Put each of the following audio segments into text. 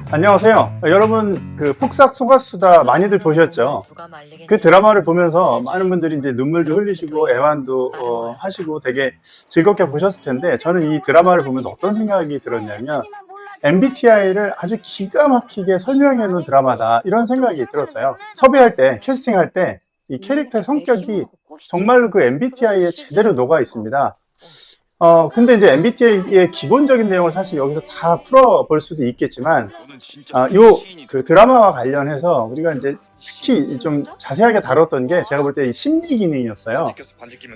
안녕하세요. 여러분, 그 폭삭 속았수다 많이들 보셨죠? 그 드라마를 보면서 많은 분들이 이제 눈물도 흘리시고 애완도 하시고 되게 즐겁게 보셨을 텐데, 저는 이 드라마를 보면서 어떤 생각이 들었냐면 MBTI를 아주 기가 막히게 설명해 놓은 드라마다, 이런 생각이 들었어요. 섭외할 때, 캐스팅할 때 이 캐릭터의 성격이 정말로 그 MBTI에 제대로 녹아 있습니다. 근데 이제 MBTI의 기본적인 내용을 사실 여기서 다 풀어볼 수도 있겠지만, 그 드라마와 관련해서 우리가 이제 특히 좀 자세하게 다뤘던 게, 제가 볼 때 이 심리 기능이었어요.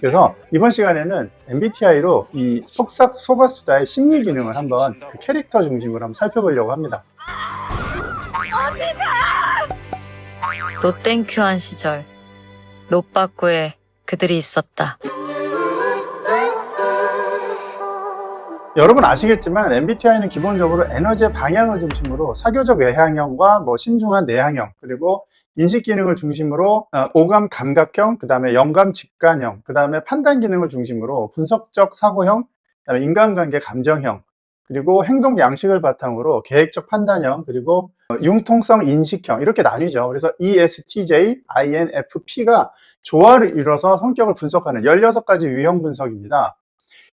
그래서 이번 시간에는 MBTI로 이 속삭 소가수다의 심리 기능을 한번 그 캐릭터 중심으로 한번 살펴보려고 합니다. 노땡큐한 시절 노빠꾸에 그들이 있었다. 여러분 아시겠지만 MBTI는 기본적으로 에너지의 방향을 중심으로 사교적 외향형과 뭐 신중한 내향형, 그리고 인식 기능을 중심으로 오감 감각형, 그 다음에 영감 직관형, 그 다음에 판단 기능을 중심으로 분석적 사고형, 그다음에 인간관계 감정형, 그리고 행동 양식을 바탕으로 계획적 판단형, 그리고 융통성 인식형, 이렇게 나뉘죠. 그래서 ESTJ, INFP가 조화를 이뤄서 성격을 분석하는 16가지 유형 분석입니다.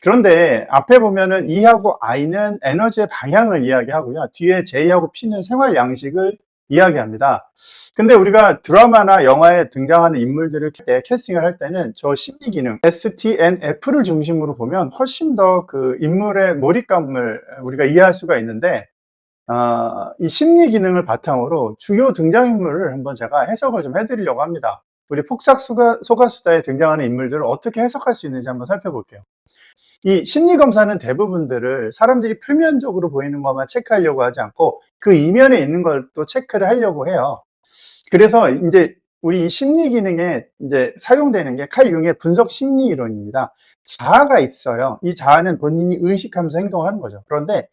그런데 앞에 보면은 E하고 I는 에너지의 방향을 이야기하고요. 뒤에 J하고 P는 생활 양식을 이야기합니다. 근데 우리가 드라마나 영화에 등장하는 인물들을 캐스팅을 할 때는 저 심리 기능 STNF를 중심으로 보면 훨씬 더 그 인물의 몰입감을 우리가 이해할 수가 있는데, 이 심리 기능을 바탕으로 주요 등장인물을 한번 제가 해석을 좀 해드리려고 합니다. 우리 폭삭 소가수다에 등장하는 인물들을 어떻게 해석할 수 있는지 한번 살펴볼게요. 이 심리 검사는 대부분들을 사람들이 표면적으로 보이는 것만 체크하려고 하지 않고 그 이면에 있는 걸 또 체크를 하려고 해요. 그래서 이제 우리 심리 기능에 이제 사용되는 게 칼 융의 분석 심리 이론입니다. 자아가 있어요. 이 자아는 본인이 의식하면서 행동하는 거죠. 그런데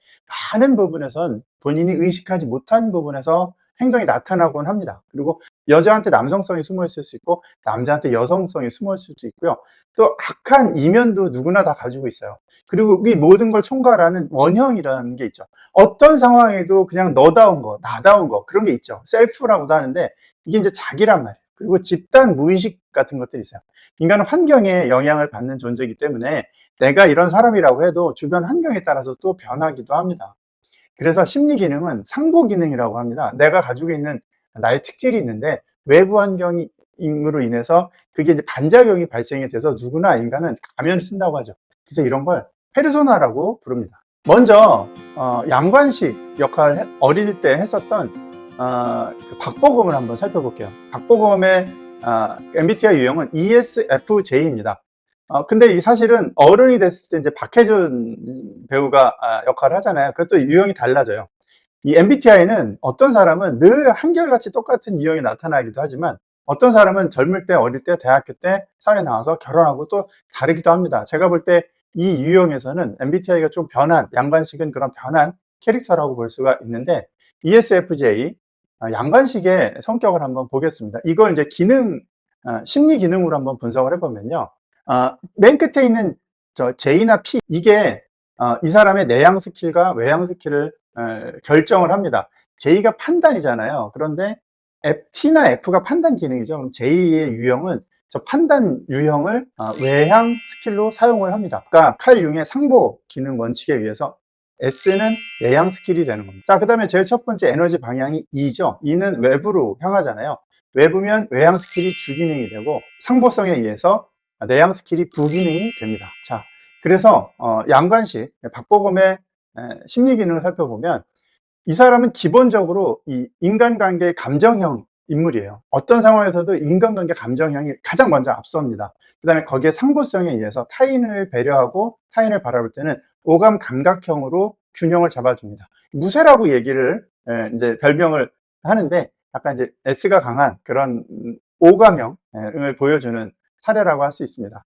많은 부분에선 본인이 의식하지 못한 부분에서 행동이 나타나곤 합니다. 그리고 여자한테 남성성이 숨어 있을 수 있고 남자한테 여성성이 숨어 있을 수도 있고요. 또 악한 이면도 누구나 다 가지고 있어요. 그리고 이 모든 걸 총괄하는 원형이라는 게 있죠. 어떤 상황에도 그냥 너다운 거, 나다운 거, 그런 게 있죠. 셀프라고도 하는데 이게 이제 자기란 말이에요. 그리고 집단 무의식 같은 것들이 있어요. 인간은 환경에 영향을 받는 존재이기 때문에 내가 이런 사람이라고 해도 주변 환경에 따라서 또 변하기도 합니다. 그래서 심리 기능은 상보 기능이라고 합니다. 내가 가지고 있는 나의 특질이 있는데 외부 환경으로 인해서 그게 이제 반작용이 발생이 돼서 누구나 인간은 가면을 쓴다고 하죠. 그래서 이런 걸 페르소나라고 부릅니다. 먼저 양관식 역할 어릴 때 했었던 그 박보검을 한번 살펴볼게요. 박보검의 MBTI 유형은 ESFJ입니다. 근데 이 사실은 어른이 됐을 때 이제 박해준 배우가 역할을 하잖아요. 그것도 유형이 달라져요. 이 MBTI는 어떤 사람은 늘 한결같이 똑같은 유형이 나타나기도 하지만, 어떤 사람은 젊을 때, 어릴 때, 대학교 때, 사회 나와서 결혼하고 또 다르기도 합니다. 제가 볼 때 이 유형에서는 MBTI가 좀 변한, 양관식은 그런 변한 캐릭터라고 볼 수가 있는데, ESFJ, 양관식의 성격을 한번 보겠습니다. 이걸 이제 심리 기능으로 한번 분석을 해보면요. 맨 끝에 있는 저 J나 P, 이게 이 사람의 내향 스킬과 외향 스킬을 결정을 합니다. J가 판단이잖아요. 그런데 T나 F가 판단 기능이죠. 그럼 J의 유형은 저 판단 유형을 외향 스킬로 사용을 합니다. 그러니까 칼 융의 상보 기능 원칙에 의해서 S는 내향 스킬이 되는 겁니다. 자, 그 다음에 제일 첫 번째 에너지 방향이 E죠. E는 외부로 향하잖아요. 외부면 외향 스킬이 주기능이 되고, 상보성에 의해서 내향 스킬이 부기능이 됩니다. 자, 그래서 양관식 박보검의 심리 기능을 살펴보면 이 사람은 기본적으로 이 인간관계 감정형 인물이에요. 어떤 상황에서도 인간관계 감정형이 가장 먼저 앞섭니다. 그 다음에 거기에 상보성에 의해서 타인을 배려하고 타인을 바라볼 때는 오감 감각형으로 균형을 잡아줍니다. 무쇠라고 얘기를 이제 별명을 하는데, 약간 이제 S가 강한 그런 오감형을 보여주는 사례라고 할 수 있습니다.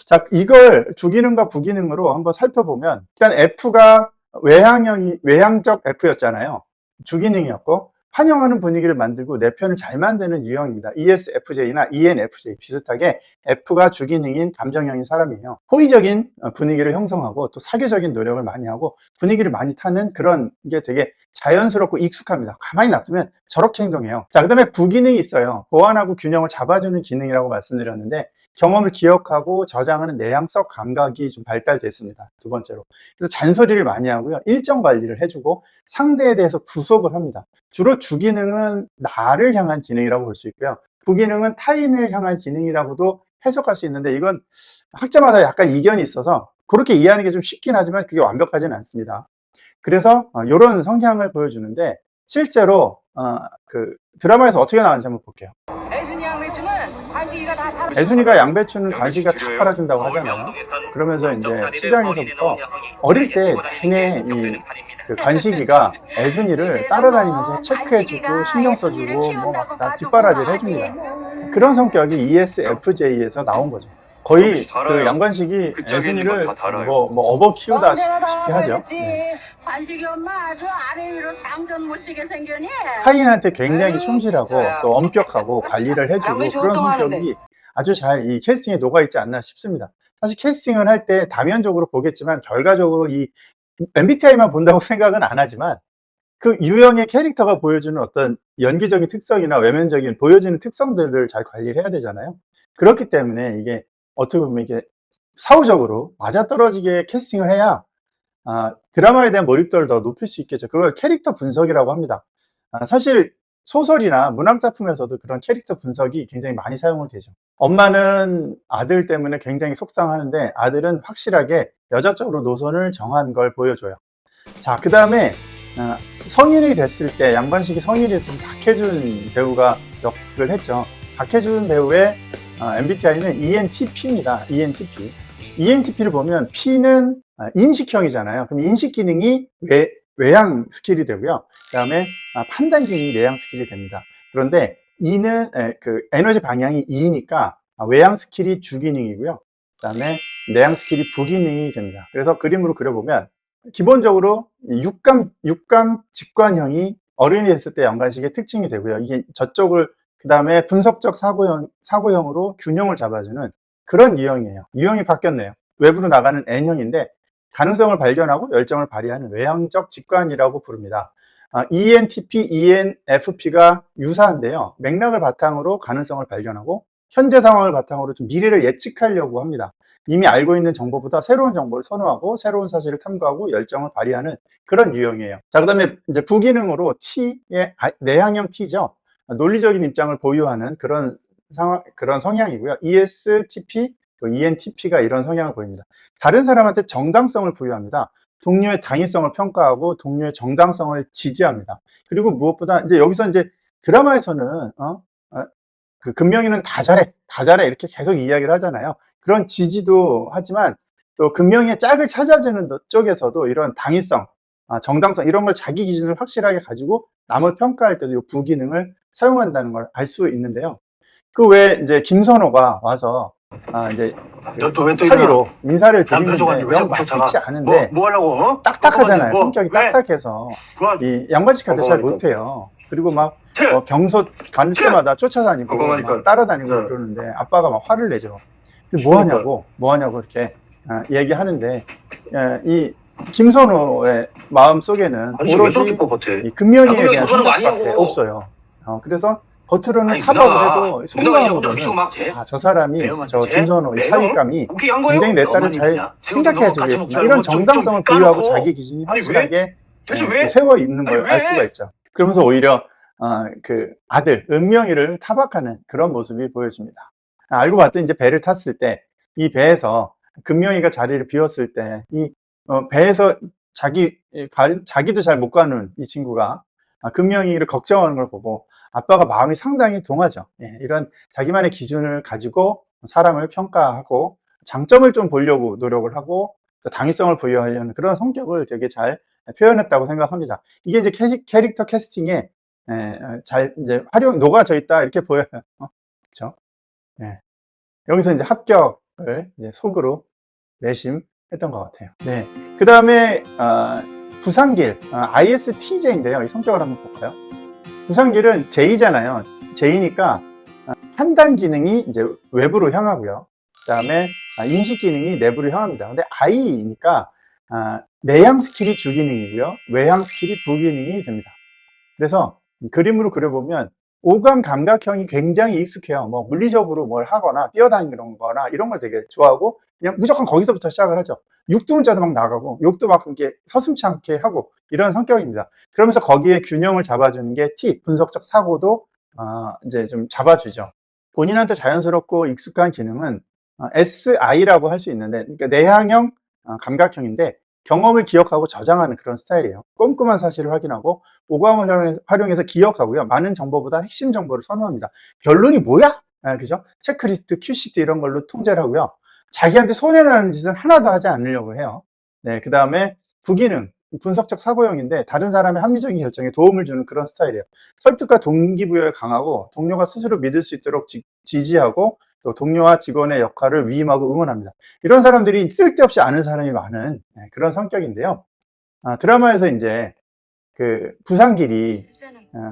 자, 이걸 주기능과 부기능으로 한번 살펴보면, 일단 F가 외향적 F였잖아요. 주기능이었고, 환영하는 분위기를 만들고 내 편을 잘 만드는 유형입니다. ESFJ나 ENFJ 비슷하게 F가 주기능인 감정형인 사람이에요. 호의적인 분위기를 형성하고 또 사교적인 노력을 많이 하고 분위기를 많이 타는 그런 게 되게 자연스럽고 익숙합니다. 가만히 놔두면 저렇게 행동해요. 자, 그 다음에 부기능이 있어요. 보완하고 균형을 잡아주는 기능이라고 말씀드렸는데 경험을 기억하고 저장하는 내향적 감각이 좀 발달됐습니다. 두 번째로. 그래서 잔소리를 많이 하고요. 일정 관리를 해주고 상대에 대해서 구속을 합니다. 주로 주기능은 나를 향한 기능이라고 볼 수 있고요. 부기능은 타인을 향한 기능이라고도 해석할 수 있는데 이건 학자마다 약간 이견이 있어서 그렇게 이해하는 게 좀 쉽긴 하지만 그게 완벽하지는 않습니다. 그래서 이런 성향을 보여주는데 실제로 그 드라마에서 어떻게 나왔는지 한번 볼게요. 애순이 양배추는 간식이가 다 팔아. 애순이가 양배추는 간식이가 다 팔아준다고 하잖아요. 그러면서 이제 시장에서부터 어릴 때 내내 그 간식이가 애순이를 따라다니면서 체크해주고 신경 써주고 뭐 막 다 뒷바라지를 해줍니다. 그런 성격이 ESFJ에서 나온 거죠. 거의 그 양관식이 애순이를 뭐 업어 키우다 싶게 하죠. 네. 관식이 엄마 아주 아래 위로 상전 못 쓰게 생겼니? 타인한테 굉장히 충실하고 또 엄격하고 관리를 해주고 그런 성격이 아주 잘 이 캐스팅에 녹아있지 않나 싶습니다. 사실 캐스팅을 할 때 다면적으로 보겠지만 결과적으로 이 MBTI만 본다고 생각은 안 하지만 그 유형의 캐릭터가 보여주는 어떤 연기적인 특성이나 외면적인 보여지는 특성들을 잘 관리를 해야 되잖아요. 그렇기 때문에 이게 어떻게 보면 이게 사후적으로 맞아떨어지게 캐스팅을 해야 드라마에 대한 몰입도를 더 높일 수 있겠죠. 그걸 캐릭터 분석이라고 합니다. 사실 소설이나 문학작품에서도 그런 캐릭터 분석이 굉장히 많이 사용을 되죠. 엄마는 아들 때문에 굉장히 속상하는데 아들은 확실하게 여자 쪽으로 노선을 정한 걸 보여줘요. 자, 그 다음에 성인이 됐을 때 양반식이 성인이 됐을 때 박해준 배우가 역을 했죠. 박해준 배우의 MBTI는 ENTP입니다. ENTP. ENTP를 보면 P는 인식형이잖아요. 그럼 인식 기능이 외향 스킬이 되고요. 그 다음에 판단 기능이 내향 스킬이 됩니다. 그런데 E는 그 에너지 방향이 E니까 외향 스킬이 주기능이고요. 그 다음에 내향 스킬이 부기능이 됩니다. 그래서 그림으로 그려보면 기본적으로 육감 직관형이 어른이 됐을 때 연관식의 특징이 되고요. 이게 저쪽을 그 다음에 분석적 사고형으로 균형을 잡아주는 그런 유형이에요. 유형이 바뀌었네요. 외부로 나가는 N형인데 가능성을 발견하고 열정을 발휘하는 외향적 직관이라고 부릅니다. ENTP, ENFP가 유사한데요. 맥락을 바탕으로 가능성을 발견하고 현재 상황을 바탕으로 좀 미래를 예측하려고 합니다. 이미 알고 있는 정보보다 새로운 정보를 선호하고 새로운 사실을 탐구하고 열정을 발휘하는 그런 유형이에요. 자, 그 다음에 이제 부기능으로 T의 내향형 T죠. 논리적인 입장을 보유하는 그런 성향이고요. ESTP, 또 ENTP가 이런 성향을 보입니다. 다른 사람한테 정당성을 부여합니다. 동료의 당위성을 평가하고 동료의 정당성을 지지합니다. 그리고 무엇보다 이제 여기서 이제 드라마에서는 그 금명이는 다 잘해 이렇게 계속 이야기를 하잖아요. 그런 지지도 하지만 또 금명이의 짝을 찾아주는 쪽에서도 이런 당위성, 정당성 이런 걸 자기 기준을 확실하게 가지고 남을 평가할 때도 이 부기능을 사용한다는 걸 알 수 있는데요. 그 외에 이제 김선호가 와서 이제 사기로 인사를 드리는데 영 많지 않은데 뭐 하려고? 딱딱하잖아요. 성격이 딱딱해서 이 양반식한테 잘 못해요. 그리고 막 병소 가는 때마다 쫓아다니고 막 따라다니고 그러는데 아빠가 막 화를 내죠. 뭐 하냐고 이렇게 얘기하는데 이 김선호의 마음 속에는 오로지 이 금연이에 대한 생각밖에 없어요. 그래서 겉으로는 타박을 해도 속마음으로는 저 사람이 저 김선호 이 사윗감이 굉장히 내 딸을 잘 생각해야 되겠구나 이런 정당성을 부여하고 자기 기준이 확실하게 세워 있는 걸 알 수가 있죠. 그러면서 오히려 그 아들 은명이를 타박하는 그런 모습이 보여집니다. 알고 봤더니 이제 배를 탔을 때 이 배에서 금명이가 자리를 비웠을 때 이 배에서 자기도 잘 못 가는 이 친구가 금명이를 걱정하는 걸 보고 아빠가 마음이 상당히 동하죠. 이런 자기만의 기준을 가지고 사람을 평가하고 장점을 좀 보려고 노력을 하고 또 당위성을 부여하려는 그런 성격을 되게 잘 표현했다고 생각합니다. 이게 이제 캐릭터 캐스팅에 잘 이제 녹아져 있다 이렇게 보여요. 그렇죠? 여기서 이제 합격을 이제 속으로 내심했던 것 같아요. 네. 그 다음에 부산길 ISTJ인데요. 이 성격을 한번 볼까요? 부산길은 J잖아요. J니까 판단 기능이 이제 외부로 향하고요. 그 다음에 인식 기능이 내부로 향합니다. 근데 I니까 내향 스킬이 주기능이고요. 외향 스킬이 부기능이 됩니다. 그래서 그림으로 그려보면 오감 감각형이 굉장히 익숙해요. 뭐 물리적으로 뭘 하거나 뛰어다니는 거나 이런 걸 되게 좋아하고 그냥 무조건 거기서부터 시작을 하죠. 육두문자도 막 나가고 욕도 막 이렇게 서슴지 않게 하고 이런 성격입니다. 그러면서 거기에 균형을 잡아주는 게 T, 분석적 사고도 이제 좀 잡아주죠. 본인한테 자연스럽고 익숙한 기능은 SI라고 할 수 있는데, 그러니까 내향형 감각형인데 경험을 기억하고 저장하는 그런 스타일이에요. 꼼꼼한 사실을 확인하고 오감을 활용해서 기억하고요. 많은 정보보다 핵심 정보를 선호합니다. 변론이 뭐야? 그죠? 체크리스트, 큐시트 이런 걸로 통제를 하고요. 자기한테 손해나는 짓은 하나도 하지 않으려고 해요. 네, 그 다음에 부기능, 분석적 사고형인데 다른 사람의 합리적인 결정에 도움을 주는 그런 스타일이에요. 설득과 동기부여에 강하고 동료가 스스로 믿을 수 있도록 지지하고 또 동료와 직원의 역할을 위임하고 응원합니다. 이런 사람들이 쓸데없이 아는 사람이 많은 그런 성격인데요. 드라마에서 이제 그 부산길이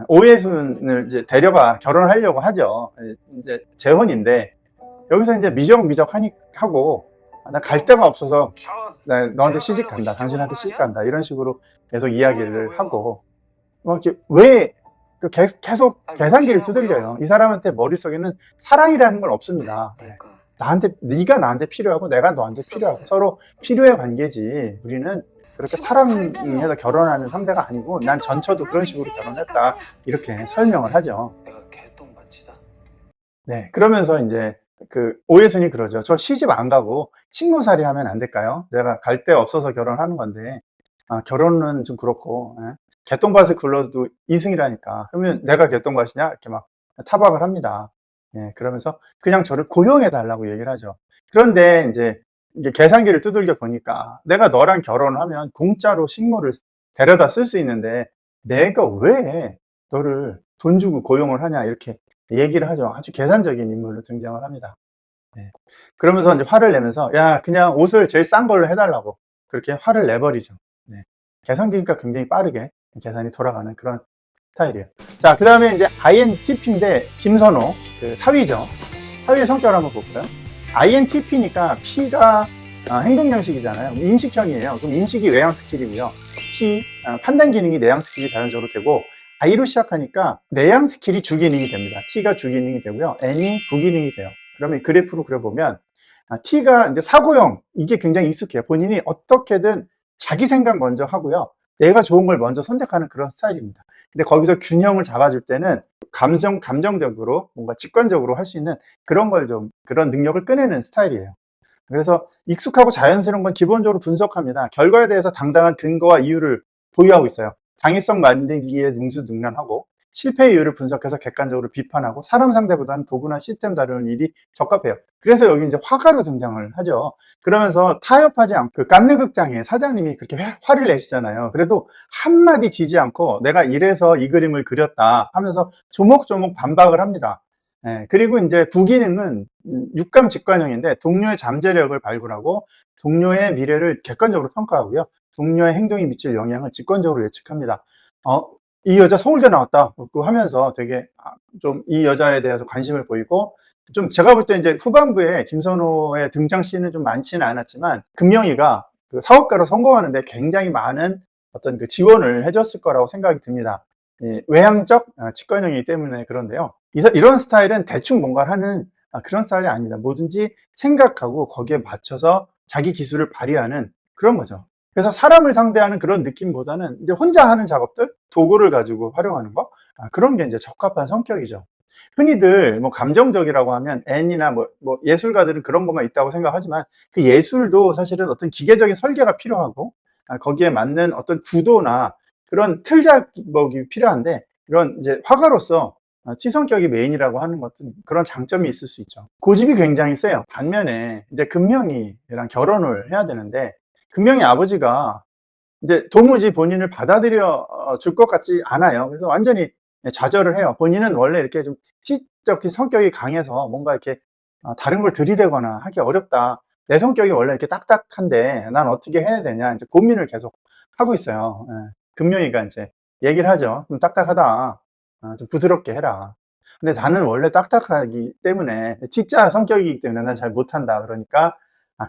오해순을 이제 데려가 결혼하려고 하죠. 이제 재혼인데 여기서 이제 미적미적 하고 나 갈 데가 없어서 나 너한테 시집 간다, 당신한테 시집 간다 이런 식으로 계속 이야기를 하고 이렇게 왜 계속 계산기를 두들겨요. 이 사람한테 머릿속에는 사랑이라는 건 없습니다. 네가 나한테 필요하고 내가 너한테 필요하고 서로 필요의 관계지 우리는 그렇게 사랑해서 결혼하는 상대가 아니고 난 전처도 그런 식으로 결혼했다 이렇게 설명을 하죠. 네, 그러면서 이제 그 오해순이 그러죠. 저 시집 안 가고 식모살이 하면 안 될까요? 내가 갈 데 없어서 결혼하는 건데 결혼은 좀 그렇고 개똥밭을 굴러도 이승이라니까 그러면 내가 개똥밭이냐 이렇게 막 타박을 합니다. 그러면서 그냥 저를 고용해 달라고 얘기를 하죠. 그런데 이제 계산기를 두들겨 보니까 내가 너랑 결혼하면 공짜로 식모를 데려다 쓸 수 있는데 내가 왜 너를 돈 주고 고용을 하냐 이렇게 얘기를 하죠. 아주 계산적인 인물로 등장을 합니다. 그러면서 이제 화를 내면서 야 그냥 옷을 제일 싼 걸로 해달라고 그렇게 화를 내버리죠. 계산기니까 굉장히 빠르게 계산이 돌아가는 그런 스타일이에요. 자, 그 다음에 이제 INTP인데 김선호 그 사위죠. 사위의 성격을 한번 볼까요? INTP니까 P가 행동 양식이잖아요. 인식형이에요. 그럼 인식이 외향 스킬이고요. T 판단 기능이 내향 스킬이 자연적으로 되고 I로 시작하니까 내향 스킬이 주기능이 됩니다. T가 주기능이 되고요. N이 부기능이 돼요. 그러면 그래프로 그려보면 T가 이제 사고형 이게 굉장히 익숙해요. 본인이 어떻게든 자기 생각 먼저 하고요. 내가 좋은 걸 먼저 선택하는 그런 스타일입니다. 근데 거기서 균형을 잡아줄 때는 감정적으로 뭔가 직관적으로 할 수 있는 그런 그런 능력을 꺼내는 스타일이에요. 그래서 익숙하고 자연스러운 건 기본적으로 분석합니다. 결과에 대해서 당당한 근거와 이유를 보유하고 있어요. 당위성 만들기에 능수능란하고 실패 이유를 분석해서 객관적으로 비판하고 사람 상대보다는 도구나 시스템 다루는 일이 적합해요. 그래서 여기 이제 화가로 등장을 하죠. 그러면서 타협하지 않고 그 깐느 극장에 사장님이 그렇게 화를 내시잖아요. 그래도 한마디 지지 않고 내가 이래서 이 그림을 그렸다 하면서 조목조목 반박을 합니다. 그리고 이제 부기능은 육감 직관형인데 동료의 잠재력을 발굴하고 동료의 미래를 객관적으로 평가하고요. 동료의 행동이 미칠 영향을 직관적으로 예측합니다. 이 여자 서울대 나왔다 하면서 되게 좀 이 여자에 대해서 관심을 보이고 좀 제가 볼 때 이제 후반부에 김선호의 등장 씬은 좀 많지는 않았지만 금명이가 그 사업가로 성공하는데 굉장히 많은 어떤 그 지원을 해줬을 거라고 생각이 듭니다. 외향적 직관형이기 때문에 그런데요. 이런 스타일은 대충 뭔가를 하는 그런 스타일이 아닙니다. 뭐든지 생각하고 거기에 맞춰서 자기 기술을 발휘하는 그런 거죠. 그래서 사람을 상대하는 그런 느낌보다는 이제 혼자 하는 작업들, 도구를 가지고 활용하는 거, 그런 게 이제 적합한 성격이죠. 흔히들 뭐 감정적이라고 하면 N이나 뭐 예술가들은 그런 것만 있다고 생각하지만 그 예술도 사실은 어떤 기계적인 설계가 필요하고 거기에 맞는 어떤 구도나 그런 틀 작업이 필요한데 이런 이제 화가로서 T 성격이 메인이라고 하는 것은 그런 장점이 있을 수 있죠. 고집이 굉장히 세요. 반면에 이제 금명이랑 결혼을 해야 되는데 금명이 아버지가 이제 도무지 본인을 받아들여 줄 것 같지 않아요. 그래서 완전히 좌절을 해요. 본인은 원래 이렇게 좀 T적인 성격이 강해서 뭔가 이렇게 다른 걸 들이대거나 하기 어렵다. 내 성격이 원래 이렇게 딱딱한데 난 어떻게 해야 되냐 이제 고민을 계속 하고 있어요. 금명이가 이제 얘기를 하죠. 좀 딱딱하다. 좀 부드럽게 해라. 근데 나는 원래 딱딱하기 때문에 T자 성격이기 때문에 난 잘 못한다. 그러니까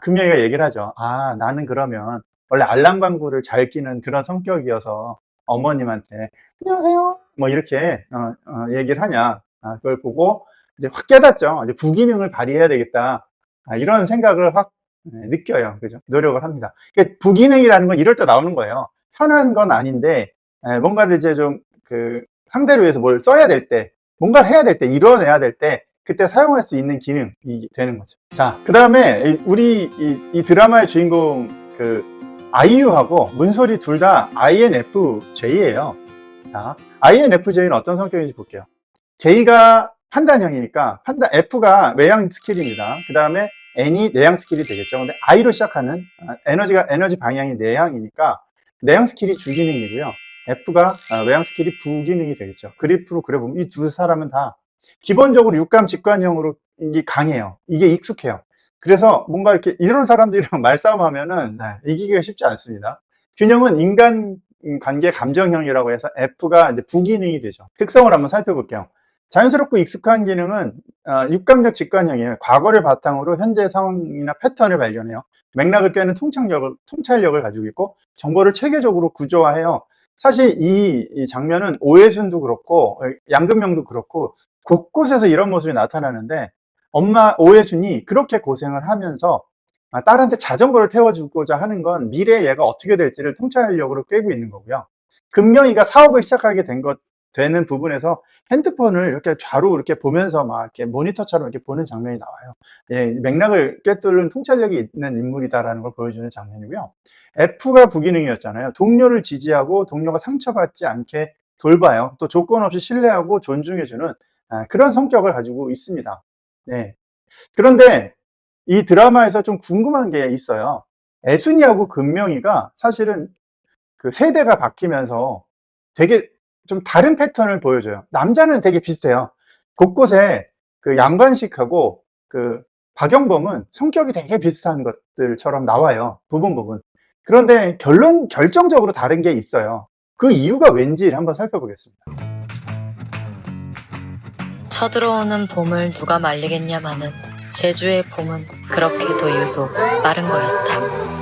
금명이가 얘기를 하죠. 나는 그러면 원래 알랑방구를 잘 끼는 그런 성격이어서 어머님한테 안녕하세요 뭐 이렇게 얘기를 하냐. 그걸 보고 이제 확 깨닫죠. 이제 부기능을 발휘해야 되겠다. 이런 생각을 확 느껴요. 그죠? 노력을 합니다. 그러니까 부기능이라는 건 이럴 때 나오는 거예요. 편한 건 아닌데 뭔가를 이제 좀 그 상대를 위해서 뭘 써야 될 때, 뭔가를 해야 될 때, 이뤄내야 될 때 그때 사용할 수 있는 기능이 되는 거죠. 자, 그 다음에 우리 이 드라마의 주인공 그 아이유하고 문소리 둘 다 INFJ예요. 자, INFJ는 어떤 성격인지 볼게요. J가 판단형이니까 F가 외향 스킬입니다. 그 다음에 N이 내향 스킬이 되겠죠. 근데 I로 시작하는 에너지 방향이 내향이니까 내향 스킬이 주기능이고요. F가 외향 스킬이 부기능이 되겠죠. 그래프로 그려보면 이 두 사람은 다 기본적으로 육감 직관형으로 이게 강해요. 이게 익숙해요. 그래서 뭔가 이렇게 이런 사람들이랑 말싸움하면은 이기기가 쉽지 않습니다. 균형은 인간 관계 감정형이라고 해서 F가 이제 부기능이 되죠. 특성을 한번 살펴볼게요. 자연스럽고 익숙한 기능은 육감적 직관형이에요. 과거를 바탕으로 현재 상황이나 패턴을 발견해요. 맥락을 꿰는 통찰력을 가지고 있고 정보를 체계적으로 구조화해요. 사실 이 장면은 오해순도 그렇고 양금명도 그렇고 곳곳에서 이런 모습이 나타나는데 엄마 오해순이 그렇게 고생을 하면서 딸한테 자전거를 태워주고자 하는 건 미래의 얘가 어떻게 될지를 통찰력으로 꿰고 있는 거고요. 금명이가 사업을 시작하게 되는 부분에서 핸드폰을 이렇게 좌로 이렇게 보면서 막 이렇게 모니터처럼 이렇게 보는 장면이 나와요. 예, 맥락을 꿰뚫는 통찰력이 있는 인물이다라는 걸 보여주는 장면이고요. F가 부기능이었잖아요. 동료를 지지하고 동료가 상처받지 않게 돌봐요. 또 조건 없이 신뢰하고 존중해주는 그런 성격을 가지고 있습니다. 네. 그런데 이 드라마에서 좀 궁금한 게 있어요. 애순이하고 금명이가 사실은 그 세대가 바뀌면서 되게 좀 다른 패턴을 보여줘요. 남자는 되게 비슷해요. 곳곳에 그 양관식하고 그 박영범은 성격이 되게 비슷한 것들처럼 나와요. 부분. 그런데 결정적으로 다른 게 있어요. 그 이유가 왠지 한번 살펴보겠습니다. 쳐들어오는 봄을 누가 말리겠냐마는 제주의 봄은 그렇게도 유독 빠른 거였다.